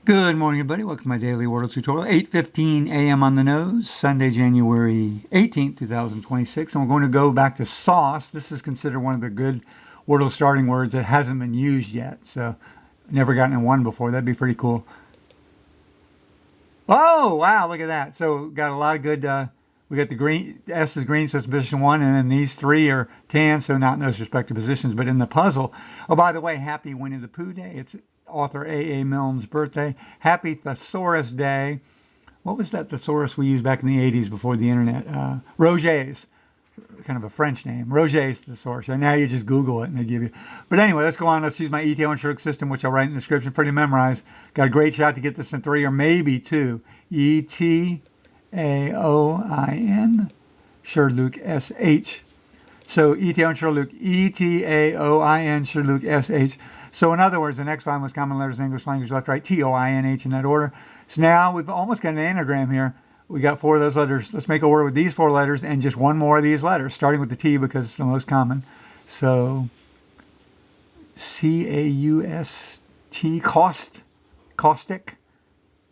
Good morning, everybody. Welcome to my daily Wordle tutorial. 8:15 a.m. on the nose, Sunday, January 18th, 2026. And we're going to go back to sauce. This is considered one of the good Wordle starting words that hasn't been used yet. So, never gotten in one before. That'd be pretty cool. Oh, wow, look at that. So, got a lot of good, we got the green, S is green, so it's position 1. And then these 3 are tan, so not in those respective positions. But in the puzzle, oh, by the way, happy Winnie the Pooh Day. It's author A.A. Milne's birthday. Happy Thesaurus Day. What was that thesaurus we used back in the 80s before the internet? Roget's. Kind of a French name. Roget's thesaurus. And now you just Google it and they give you. But anyway, let's go on. Let's use my ETAOIN SHRDLUC system, which I'll write in the description for you to memorize. Got a great shot to get this in 3 or maybe 2. ETAOIN SHRDLUC SH. So ETAOIN SHRDLUC, ETAOIN SHRDLUC SH. So in other words, the next 5 most common letters in English language, left, right, T-O-I-N-H in that order. So now we've almost got an anagram here. We got 4 of those letters. Let's make a word with these 4 letters and just one more of these letters, starting with the T because it's the most common. So C-A-U-S-T, caustic.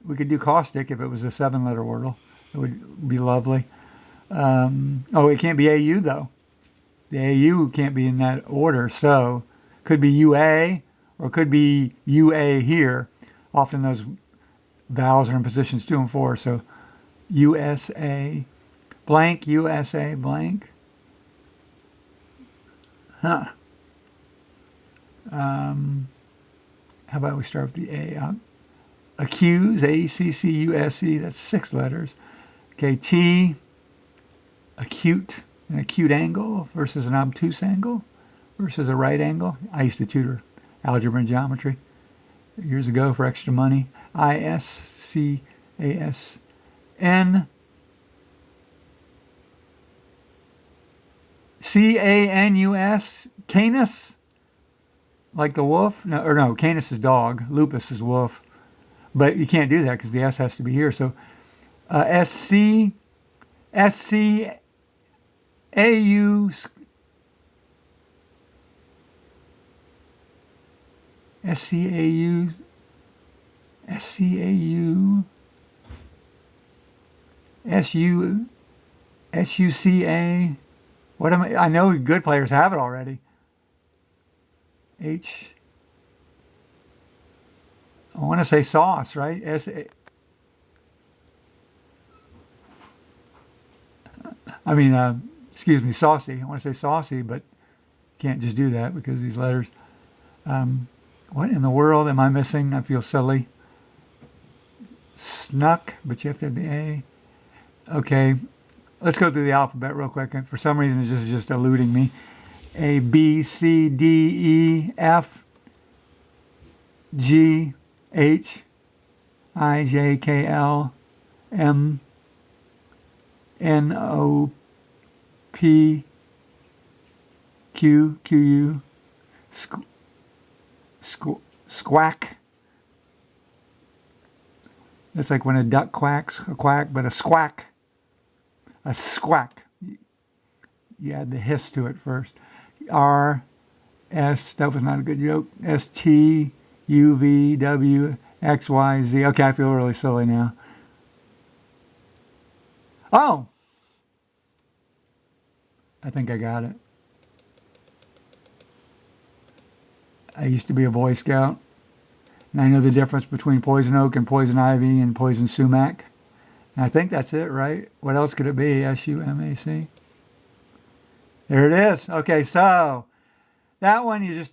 We could do caustic if it was a 7-letter Wordle. It would be lovely. Oh, it can't be A-U though. The A-U can't be in that order, so could be U-A or could be U-A here. Often those vowels are in positions 2 and 4, so USA, blank, USA, blank. Huh. How about we start with the A? Accuse, A-C-C-U-S-E, that's 6 letters. Okay, T, acute, an acute angle versus an obtuse angle versus a right angle. I used to tutor algebra and geometry years ago for extra money. I-S-C-A-S-N. C-A-N-U-S. Canis. Like the wolf. No, Canis is dog. Lupus is wolf. But you can't do that because the S has to be here. So S-C. S-C-A-U. S-C-A-U. S-C-A-U. S-U. S-U-C-A. What am I know good players have it already. H. I want to say sauce, right? S-A. I mean, excuse me, saucy. I want to say saucy, but can't just do that because these letters. What in the world am I missing? I feel silly. Snuck, but you have to have the A. Okay, let's go through the alphabet real quick. For some reason, it's just eluding me. A, B, C, D, E, F, G, H, I, J, K, L, M, N, O, P, Q, Q, U, squack. That's like when a duck quacks, a quack, but a squack. A squack. You add the hiss to it first. R, S, that was not a good joke. S, T, U, V, W, X, Y, Z. Okay, I feel really silly now. Oh! I think I got it. I used to be a Boy Scout, and I know the difference between poison oak and poison ivy and poison sumac. And I think that's it, right? What else could it be? S-U-M-A-C. There it is. Okay, so that one you just,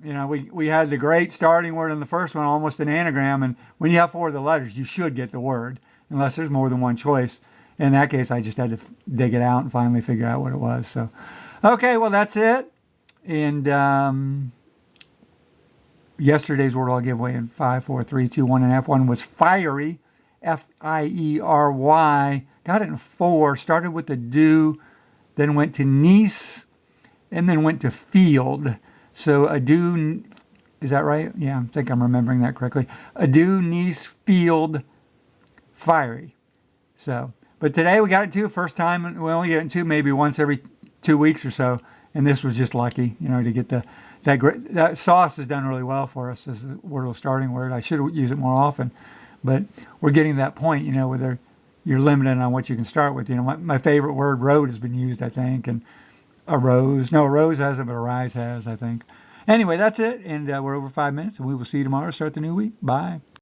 we had the great starting word in the first one, almost an anagram, and when you have 4 of the letters, you should get the word, unless there's more than one choice. In that case, I just had to dig it out and finally figure out what it was. So, okay, well, that's it. And yesterday's word I'll give away in 5, 4, 3, 2, 1 and a half. One was fiery, F-I-E-R-Y. Got it in 4. Started with the do, then went to niece, and then went to field. So a do, is that right? Yeah, I think I'm remembering that correctly. A do, niece, field, fiery. So, but today we got it 2. First time we only get it in 2, maybe once every 2 weeks or so. And this was just lucky, to get the that sauce has done really well for us as a Wordle starting word. I should use it more often, but we're getting to that point, where you're limited on what you can start with. My favorite word, road, has been used, I think, and a rose. No, a rose hasn't, but a rise has, I think. Anyway, that's it, and we're over 5 minutes, and we will see you tomorrow. Start the new week. Bye.